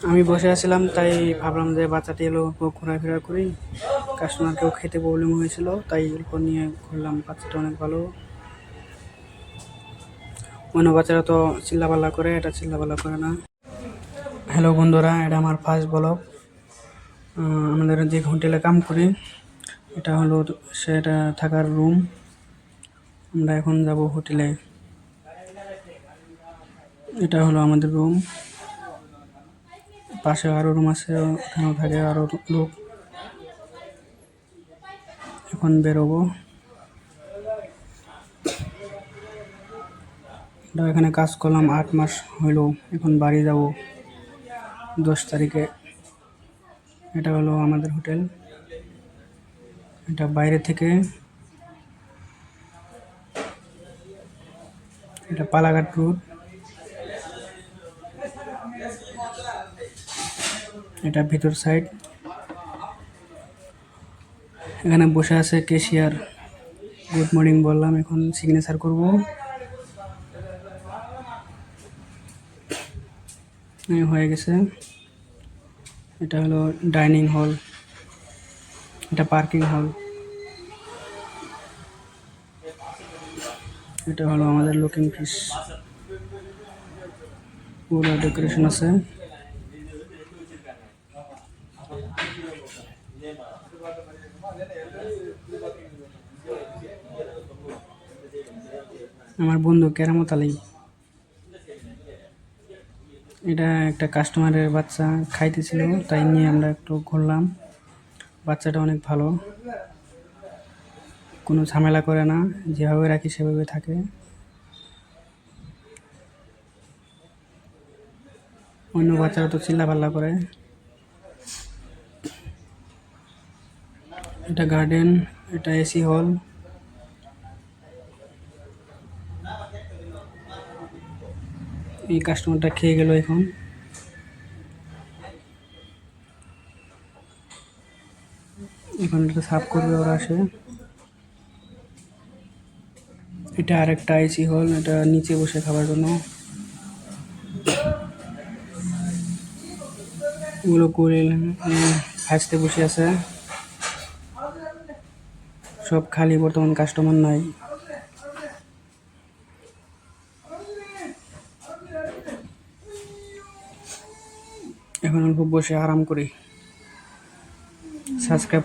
আমি বসে আছিলাম, তাই ভাবলাম যে বাচ্চাটি এলো, অল্প ঘোরাফেরা করি। কাস্টমারকেও খেতে প্রবলেম হয়েছিল, তাই অল্প নিয়ে ঘুরলাম। বাচ্চাটা অনেক ভালো। অন্য বাচ্চারা তো চিল্লাপাল্লা করে, এটা চিল্লাপাল্লা করে না। হ্যালো বন্ধুরা, এটা আমার ফার্স্ট ব্লগ। আমাদের যে হোটেলে কাম করি, এটা হলো সেটা থাকার রুম। আমরা এখন যাব হোটেলে। এটা হলো আমাদের রুম। পাশে আরো রুম আছে, ওখানেও থাকে আরো লোক। এখন বেরোবো। আমরা এখানে কাজ করলাম 8 মাস হইলো। এখন বাড়ি যাব 10 তারিখে। এটা হলো আমাদের হোটেল। এটা বাইরে থেকে, এটা পালাঘাট রোড। এটা ভিতর সাইড। এখানে বসে আছে ক্যাশিয়ার। গুড মর্নিং বললাম, এখন সিগনেচার করব। হয়ে গেছে। এটা হলো ডাইনিং হল, এটা পার্কিং হল। এটা হলো আমাদের লুকিং ফিস। পুরো ডেকোরেশন আছে। আমার বন্ধু কেরামত আলী। এটা একটা কাস্টমারের বাচ্চা খাইতেছিল, তাই নিয়ে আমরা একটু ঘুরলাম। বাচ্চাটা অনেক ভালো, কোনো ঝামেলা করে না, যেভাবে রাখি সেভাবে থাকে। অন্য বাচ্চারা তো চিল্লাপাল্লা করে। এটা গার্ডেন, এটা এসি হল। এই কাস্টমারটা খেয়ে গেল। এখন এটা সাফ করবে, ওরা আসে। এটা আরেকটা এসি হল, এটা নিচে বসে খাবার জন্য। ওগুলো করে হাসতে বসে আছে, সব খালি, বর্তমান কাস্টমার নাই। এখন অল্প বসে আরাম করি। সাবস্ক্রাইব